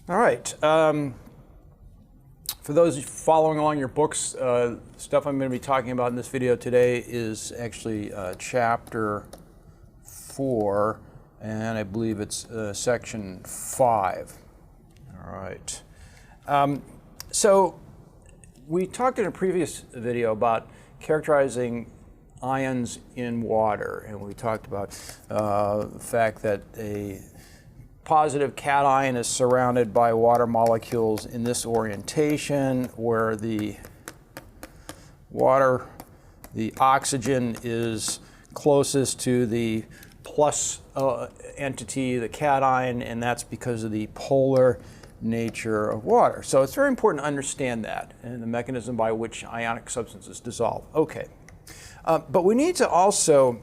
All right. For those following along your books, stuff I'm going to be talking about in this video today is actually chapter 4, and I believe it's section 5. All right. So we talked in a previous video about characterizing ions in water, and we talked about the fact that a positive cation is surrounded by water molecules in this orientation, where the oxygen is closest to the plus entity, the cation, and that's because of the polar nature of water. So it's very important to understand that and the mechanism by which ionic substances dissolve. Okay. But we need to also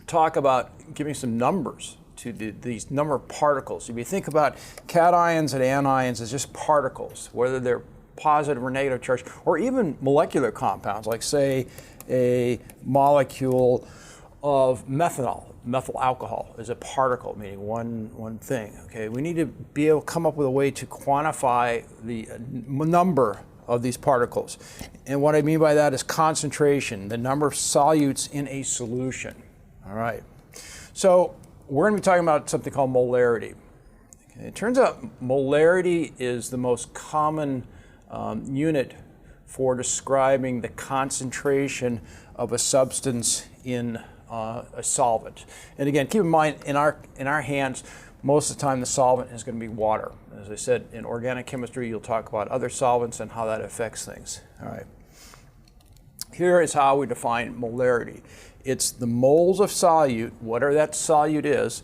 talk about giving some numbers to these number of particles. If you think about cations and anions as just particles, whether they're positive or negative charge, or even molecular compounds, like say a molecule of methanol, methyl alcohol is a particle, meaning one thing. Okay, we need to be able to come up with a way to quantify the number of these particles. And what I mean by that is concentration, the number of solutes in a solution. All right. So we're going to be talking about something called molarity. Okay. It turns out molarity is the most common unit for describing the concentration of a substance in a solvent. And again, keep in mind, in our hands, most of the time the solvent is going to be water. As I said, in organic chemistry, you'll talk about other solvents and how that affects things. All right. Here is how we define molarity. It's the moles of solute, whatever that solute is,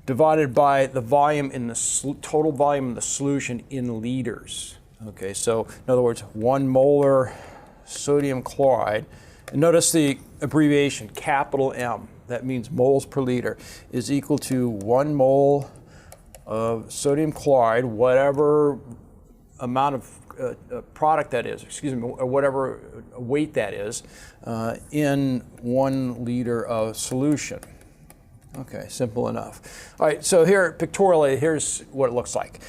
divided by the volume in the total volume of the solution in liters. Okay, so in other words, 1 molar sodium chloride, and notice the abbreviation, capital M, that means moles per liter, is equal to 1 mole of sodium chloride, whatever amount of product that is, or whatever weight that is, in 1 liter of solution. Okay, simple enough. All right, so here pictorially, here's what it looks like.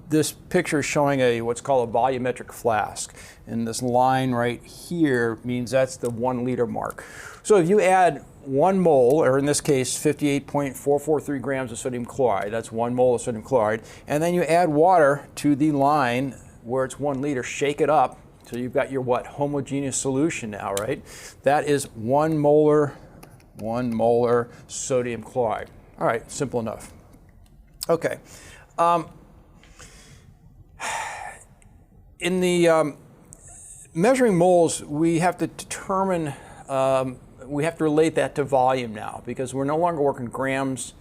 This picture is showing what's called a volumetric flask, and this line right here means that's the 1 liter mark. So if you add 1 mole, or in this case 58.443 grams of sodium chloride, that's 1 mole of sodium chloride, and then you add water to the line where it's 1 liter, shake it up, so you've got your homogeneous solution now, right? That is 1 molar sodium chloride. All right, simple enough. Okay. In the measuring moles, we have to determine, we have to relate that to volume now, because we're no longer working grams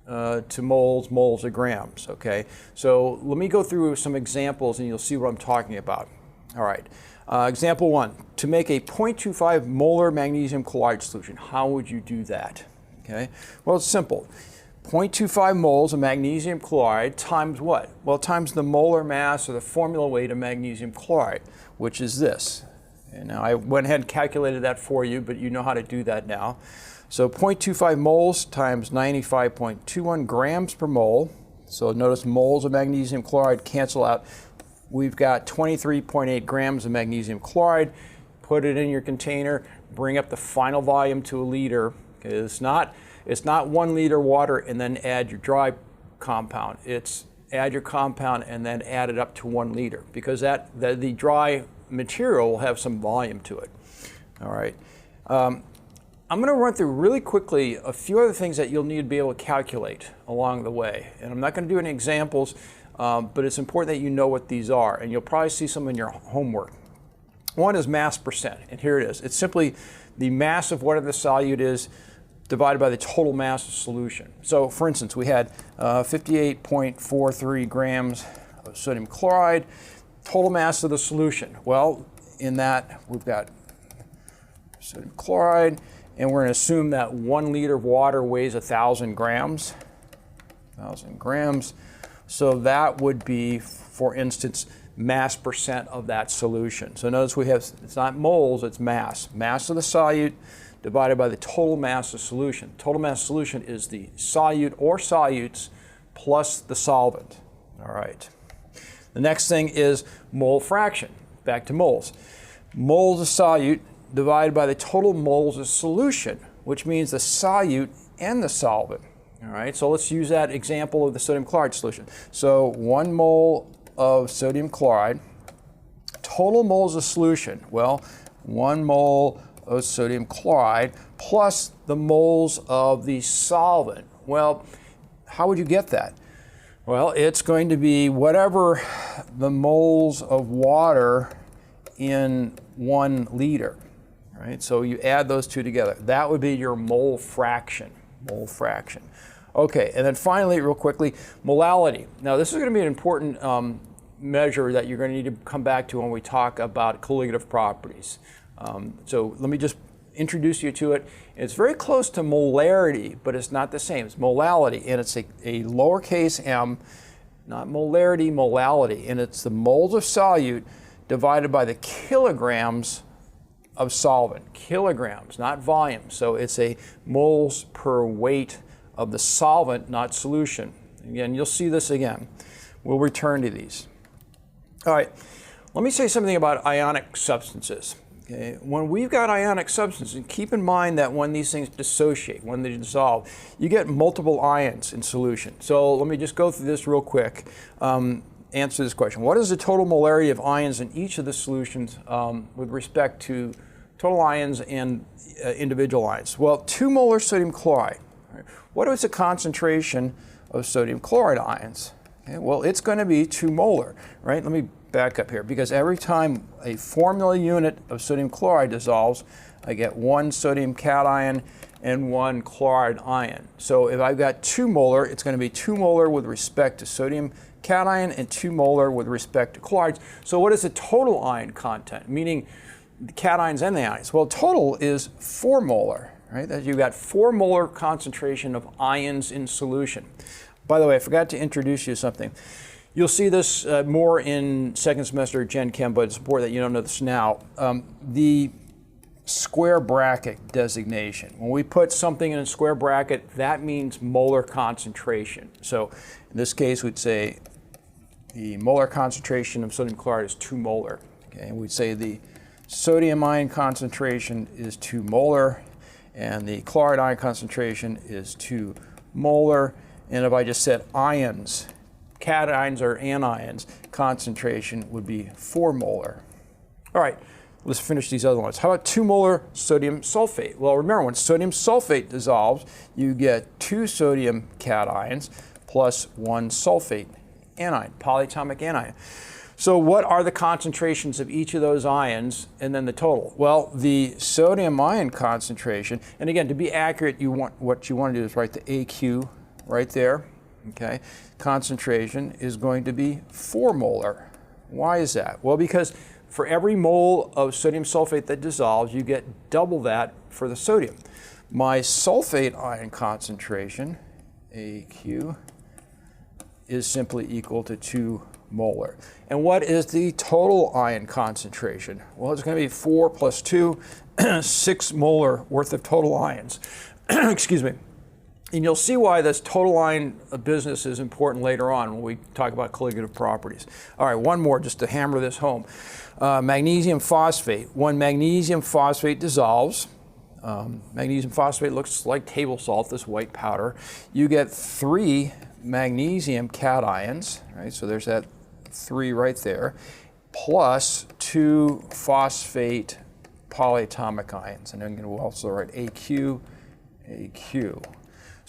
to moles, moles to grams, okay? So let me go through some examples and you'll see what I'm talking about. All right, example 1, to make a 0.25 molar magnesium chloride solution, how would you do that? Okay, well, it's simple. 0.25 moles of magnesium chloride times what? Well, times the molar mass or the formula weight of magnesium chloride, which is this. And now I went ahead and calculated that for you, but you know how to do that now. So 0.25 moles times 95.21 grams per mole. So notice moles of magnesium chloride cancel out. We've got 23.8 grams of magnesium chloride. Put it in your container, bring up the final volume to a liter. Okay, it's not 1 liter water and then add your dry compound. It's add your compound and then add it up to 1 liter, because the dry material will have some volume to it. All right. I'm going to run through really quickly a few other things that you'll need to be able to calculate along the way. And I'm not going to do any examples, but it's important that you know what these are. And you'll probably see some in your homework. One is mass percent, and here it is. It's simply the mass of whatever the solute is divided by the total mass of solution. So for instance, we had 58.43 grams of sodium chloride, total mass of the solution. Well, in that we've got sodium chloride, and we're going to assume that 1 liter of water weighs 1,000 grams. 1,000 grams. So that would be, for instance, mass percent of that solution. So notice we have, it's not moles, it's mass. Mass of the solute divided by the total mass of solution. Total mass of solution is the solute or solutes plus the solvent. All right. The next thing is mole fraction. Back to moles. Moles of solute divided by the total moles of solution, which means the solute and the solvent. All right, so let's use that example of the sodium chloride solution. So 1 mole of sodium chloride, total moles of solution. Well, 1 mole of sodium chloride plus the moles of the solvent. Well, how would you get that? Well, it's going to be whatever the moles of water in 1 liter. Right? So you add those two together. That would be your mole fraction. Mole fraction. Okay, and then finally, real quickly, molality. Now, this is going to be an important measure that you're going to need to come back to when we talk about colligative properties. So let me just introduce you to it. It's very close to molarity, but it's not the same. It's molality, and it's a lowercase m, not molarity, molality, and it's the moles of solute divided by the kilograms of solvent. Kilograms, not volume. So it's a moles per weight of the solvent, not solution. Again, you'll see this again. We'll return to these. All right, let me say something about ionic substances. Okay. When we've got ionic substances, and keep in mind that when these things dissociate, when they dissolve, you get multiple ions in solution. So let me just go through this real quick. Answer this question. What is the total molarity of ions in each of the solutions with respect to total ions and individual ions? Well, 2 molar sodium chloride. Right? What is the concentration of sodium chloride ions? Okay, well, it's going to be 2 molar, right? Let me back up here, because every time a formula unit of sodium chloride dissolves, I get 1 sodium cation and 1 chloride ion. So if I've got 2 molar, it's going to be 2 molar with respect to sodium cation and 2 molar with respect to chlorides. So what is the total ion content, meaning the cations and the ions? Well, total is 4 molar, right? That you've got 4 molar concentration of ions in solution. By the way, I forgot to introduce you to something. You'll see this more in second semester Gen Chem, but it's important that you don't know this now. The square bracket designation. When we put something in a square bracket, that means molar concentration. So in this case, we'd say the molar concentration of sodium chloride is 2 molar. Okay, and we'd say the sodium ion concentration is 2 molar, and the chloride ion concentration is 2 molar. And if I just said ions, cations or anions, concentration would be 4 molar. All right, let's finish these other ones. How about 2 molar sodium sulfate? Well, remember, when sodium sulfate dissolves, you get 2 sodium cations plus 1 sulfate anion, polyatomic anion. So what are the concentrations of each of those ions and then the total? Well, the sodium ion concentration, and again, to be accurate, what you want to do is write the AQ right there. Okay, concentration is going to be 4 molar. Why is that? Well, because for every mole of sodium sulfate that dissolves, you get double that for the sodium. My sulfate ion concentration, AQ, is simply equal to 2 molar. And what is the total ion concentration? Well, it's going to be 4 plus 2, 6 molar worth of total ions. Excuse me. And you'll see why this total ion business is important later on when we talk about colligative properties. All right, one more just to hammer this home. Magnesium phosphate. When magnesium phosphate dissolves, magnesium phosphate looks like table salt, this white powder. You get 3 magnesium cations, right? So there's that 3 right there, plus 2 phosphate polyatomic ions. And then we'll also write AQ, AQ.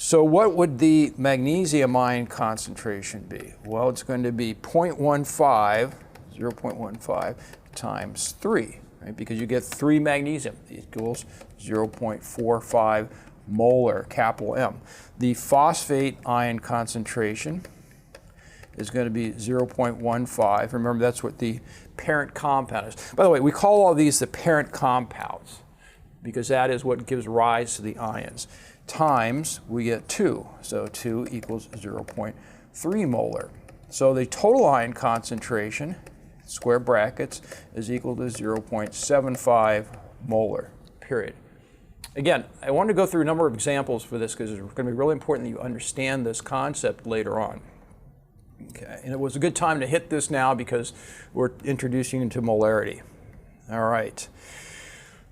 So what would the magnesium ion concentration be? Well, it's going to be 0.15 times 3, right? Because you get 3 magnesium equals 0.45 molar, capital M. The phosphate ion concentration is going to be 0.15. Remember, that's what the parent compound is. By the way, we call all these the parent compounds because that is what gives rise to the ions. Times, we get 2. So 2 equals 0.3 molar. So the total ion concentration, square brackets, is equal to 0.75 molar, period. Again, I want to go through a number of examples for this because it's going to be really important that you understand this concept later on. Okay, and it was a good time to hit this now because we're introducing into molarity. All right.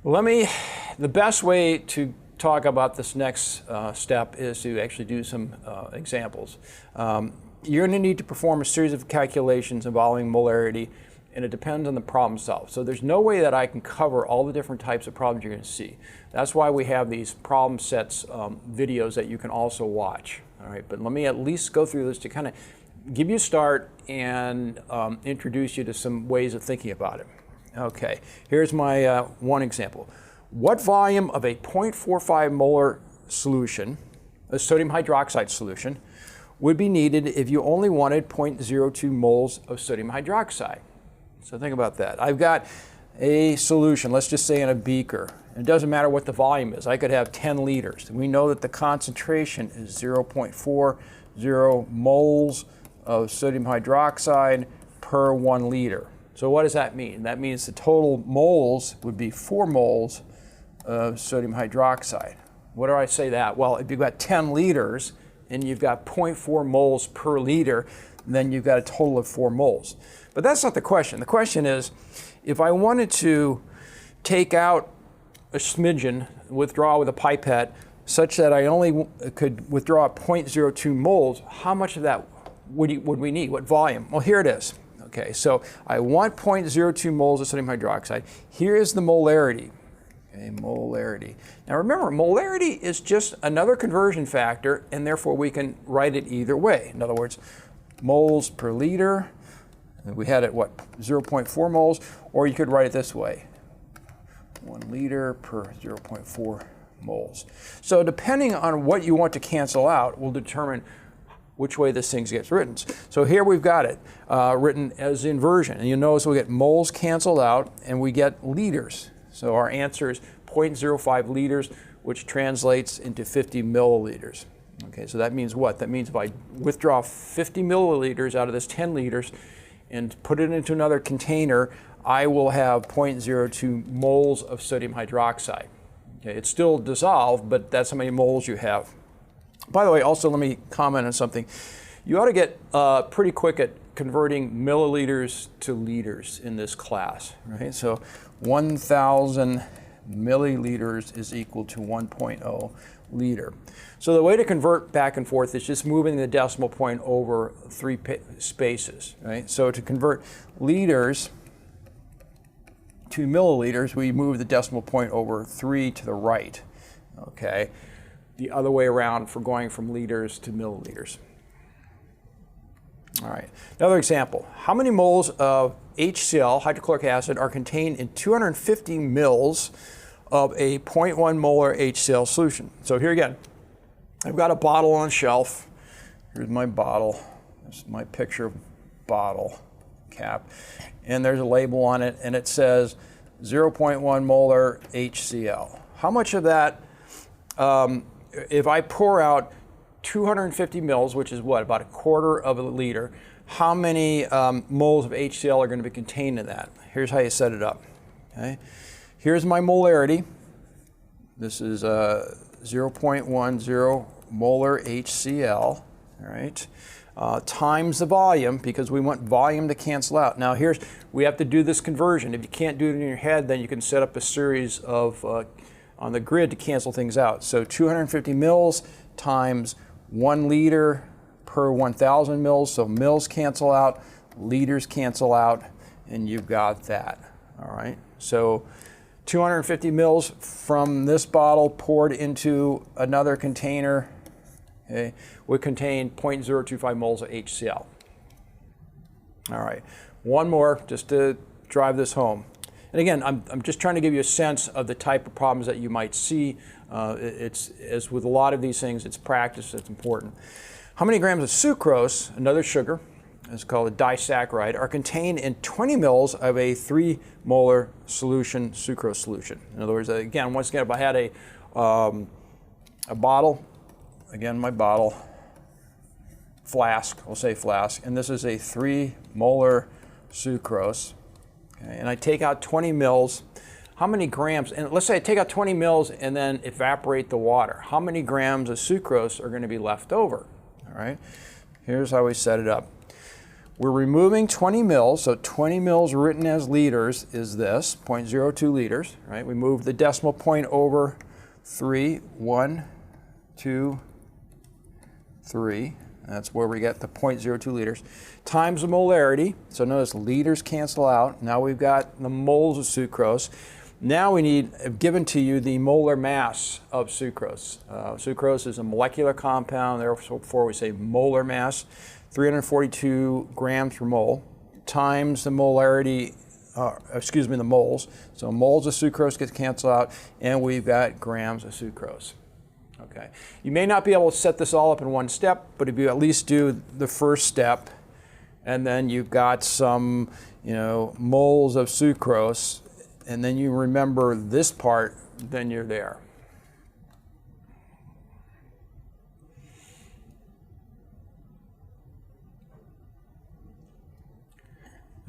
The best way to talk about this next step is to actually do some examples. You're going to need to perform a series of calculations involving molarity, and it depends on the problem solved. So there's no way that I can cover all the different types of problems you're going to see. That's why we have these problem sets videos that you can also watch. All right, but let me at least go through this to kind of give you a start and introduce you to some ways of thinking about it. Okay, here's my one example. What volume of a 0.45 molar solution, a sodium hydroxide solution, would be needed if you only wanted 0.02 moles of sodium hydroxide? So think about that. I've got a solution, let's just say in a beaker. It doesn't matter what the volume is. I could have 10 liters. We know that the concentration is 0.40 moles of sodium hydroxide per 1 liter. So what does that mean? That means the total moles would be 4 moles of sodium hydroxide. What do I say that? Well, if you've got 10 liters and you've got 0.4 moles per liter, then you've got a total of 4 moles. But that's not the question. The question is, if I wanted to take out a smidgen, withdraw with a pipette, such that I only could withdraw 0.02 moles, how much of that would we need? What volume? Well, here it is. Okay, so I want 0.02 moles of sodium hydroxide. Here is the molarity. Okay, molarity. Now remember, molarity is just another conversion factor, and therefore we can write it either way. In other words, moles per liter. We had it, what, 0.4 moles, or you could write it this way. 1 liter per 0.4 moles. So depending on what you want to cancel out will determine which way this thing gets written. So here we've got it written as inversion. And you'll notice we get moles canceled out and we get liters. So our answer is 0.05 liters, which translates into 50 milliliters. Okay, so that means what? That means if I withdraw 50 milliliters out of this 10 liters and put it into another container, I will have 0.02 moles of sodium hydroxide. Okay, it's still dissolved, but that's how many moles you have. By the way, also let me comment on something. You ought to get pretty quick at converting milliliters to liters in this class, right? So 1,000 milliliters is equal to 1.0 liter. So the way to convert back and forth is just moving the decimal point over 3 spaces, right? So to convert liters to milliliters, we move the decimal point over 3 to the right, okay? The other way around for going from liters to milliliters. All right, another example. How many moles of HCl, hydrochloric acid, are contained in 250 mils of a 0.1 molar HCl solution? So here again, I've got a bottle on a shelf. Here's my bottle. This is my picture bottle cap. And there's a label on it, and it says 0.1 molar HCl. How much of that, if I pour out 250 mils, which is what, about 1/4 of a liter, how many moles of HCl are going to be contained in that? Here's how you set it up. Okay? Here's my molarity. This is 0.10 molar HCl, all right, times the volume, because we want volume to cancel out. Now we have to do this conversion. If you can't do it in your head, then you can set up a series of on the grid to cancel things out. So 250 mils times 1 liter per 1,000 mils. So mils cancel out, liters cancel out, and you've got that. All right. So 250 mils from this bottle poured into another container, okay, would contain 0.025 moles of HCl. All right. One more just to drive this home. And again, I'm just trying to give you a sense of the type of problems that you might see. It's, as with a lot of these things, it's practice that's important. How many grams of sucrose, another sugar, it's called a disaccharide, are contained in 20 mils of a 3 molar solution, sucrose solution? In other words, again, once again, if I had a bottle, again, my bottle, flask, we'll say flask, and this is a 3 molar sucrose. Okay, and I take out 20 mils, how many grams, and let's say I take out 20 mils and then evaporate the water. How many grams of sucrose are going to be left over? All right, here's how we set it up. We're removing 20 mils, so 20 mils written as liters is this, 0.02 liters, right? We move the decimal point over 3, 1, 2, 3. That's where we get the 0.02 liters, times the molarity. So notice liters cancel out. Now we've got the moles of sucrose. Now we need, given to you, the molar mass of sucrose. Sucrose is a molecular compound, therefore we say molar mass, 342 grams per mole, times the molarity, the moles. So moles of sucrose get canceled out, and we've got grams of sucrose. Okay. You may not be able to set this all up in one step, but if you at least do the first step, and then you've got some, moles of sucrose, and then you remember this part, then you're there.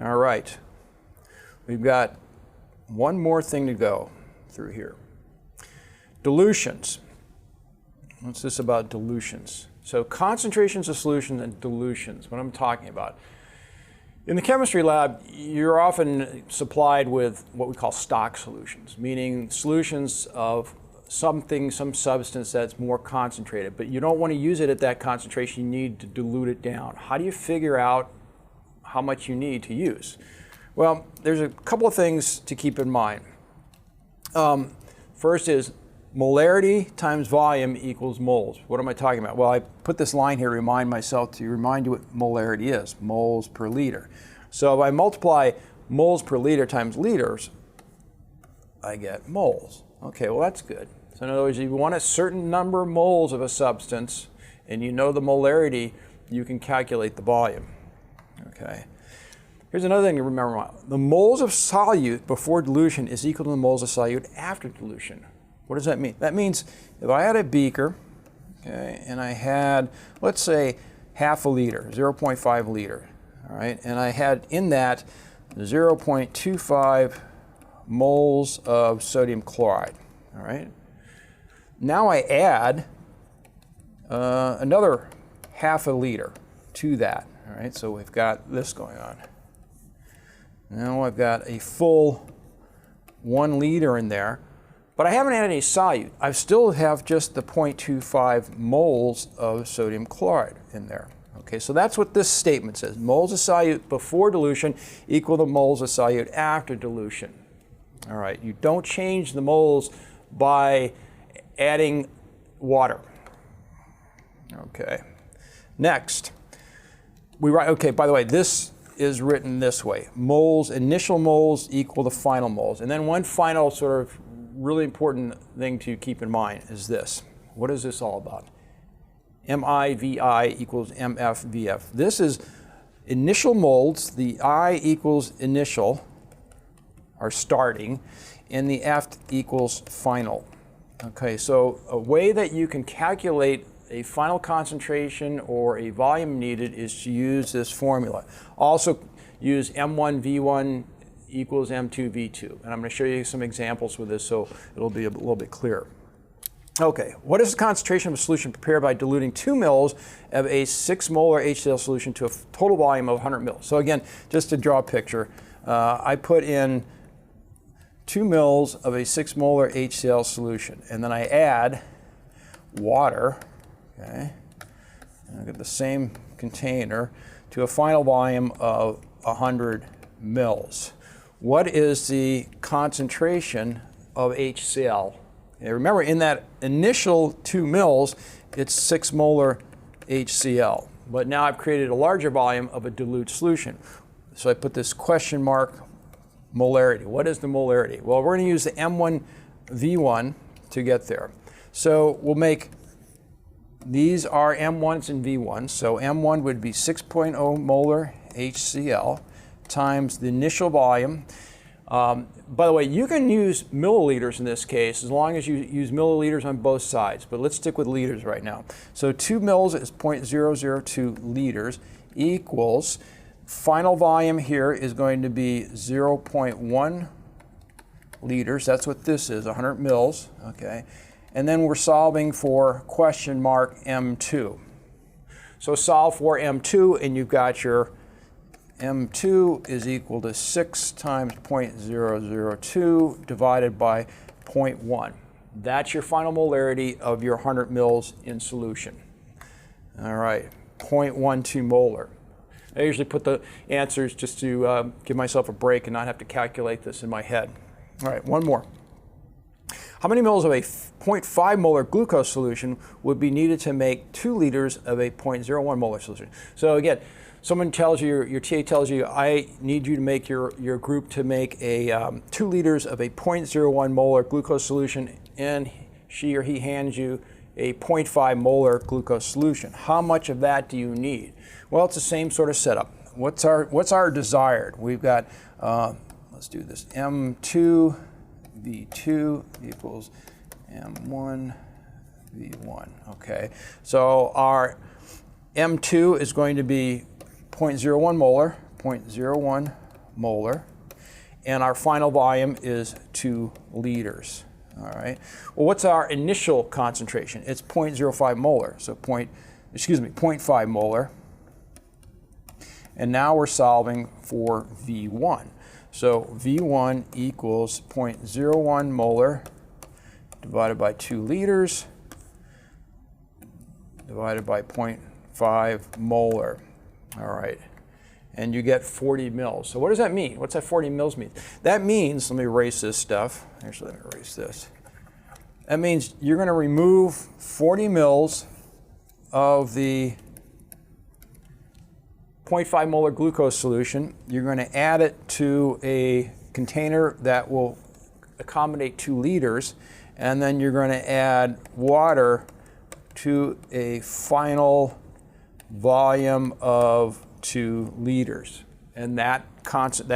All right. We've got one more thing to go through here. Dilutions. What's this about dilutions? So concentrations of solutions and dilutions, what I'm talking about. In the chemistry lab, you're often supplied with what we call stock solutions, meaning solutions of something, some substance that's more concentrated, but you don't want to use it at that concentration, you need to dilute it down. How do you figure out how much you need to use? Well, there's a couple of things to keep in mind. First is molarity times volume equals moles. What am I talking about? Well, I put this line here to remind you what molarity is, moles per liter. So if I multiply moles per liter times liters, I get moles. Okay, well that's good. So in other words, if you want a certain number of moles of a substance and you know the molarity, you can calculate the volume. Okay. Here's another thing to remember. The moles of solute before dilution is equal to the moles of solute after dilution. What does that mean? That means if I had a beaker, okay, and I had, let's say, half a liter, 0.5 liter, all right, and I had in that 0.25 moles of sodium chloride, all right. Now I add another half a liter to that, all right, so we've got this going on. Now I've got a full 1 liter in there. But I haven't added any solute. I still have just the 0.25 moles of sodium chloride in there. Okay, so that's what this statement says. Moles of solute before dilution equal to moles of solute after dilution. All right, you don't change the moles by adding water. Okay, next. We write, okay, by the way, this is written this way. Moles, initial moles equal to final moles. And then one final sort of really important thing to keep in mind is this. What is this all about? MIVI equals MFVF. This is initial moles. The I equals initial, or starting, and the F equals final. Okay, so a way that you can calculate a final concentration or a volume needed is to use this formula. Also use M1V1 equals M2V2. And I'm going to show you some examples with this so it'll be a little bit clearer. Okay, what is the concentration of a solution prepared by diluting 2 mils of a 6 molar HCl solution to a total volume of 100 mils? So again, just to draw a picture, I put in 2 mils of a 6 molar HCl solution, and then I add water, okay, and I get the same container to a final volume of 100 mils. What is the concentration of HCl? Okay, remember, in that initial 2 mils, it's 6 molar HCl. But now I've created a larger volume of a dilute solution. So I put this question mark molarity. What is the molarity? Well, we're going to use the M1V1 to get there. So we'll make, these are M1s and V1s. So M1 would be 6.0 molar HCl times the initial volume. By the way, you can use milliliters in this case as long as you use milliliters on both sides, but let's stick with liters right now. So 2 mils is 0.002 liters equals, final volume here is going to be 0.1 liters. That's what this is, 100 mils, okay? And then we're solving for question mark M2. So solve for M2 and you've got your M2 is equal to 6 times 0.002 divided by 0.1. That's your final molarity of your 100 mils in solution. All right, 0.12 molar. I usually put the answers just to give myself a break and not have to calculate this in my head. All right, one more. How many mils of a 0.5 molar glucose solution would be needed to make 2 liters of a 0.01 molar solution? So again, someone tells you, your TA tells you, I need you to make your group to make a 2 liters of a 0.01 molar glucose solution, and she or he hands you a 0.5 molar glucose solution. How much of that do you need? Well, it's the same sort of setup. What's our desired? We've got, let's do this, M2 V2 equals M1 V1, okay? So our M2 is going to be 0.01 molar, 0.01 molar, and our final volume is 2 liters, all right? Well, what's our initial concentration? It's 0.05 molar, so 0.5 molar, and now we're solving for V1. So V1 equals 0.01 molar divided by 2 liters divided by 0.5 molar. All right, and you get 40 mils. So what does that mean? What's that 40 mils mean? That means, let me erase this stuff. Actually, let me erase this. That means you're going to remove 40 mils of the 0.5 molar glucose solution. You're going to add it to a container that will accommodate 2 liters, and then you're going to add water to a final volume of 2 liters. And that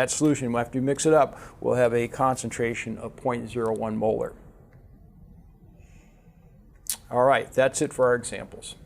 solution, after you mix it up, will have a concentration of 0.01 molar. All right, that's it for our examples.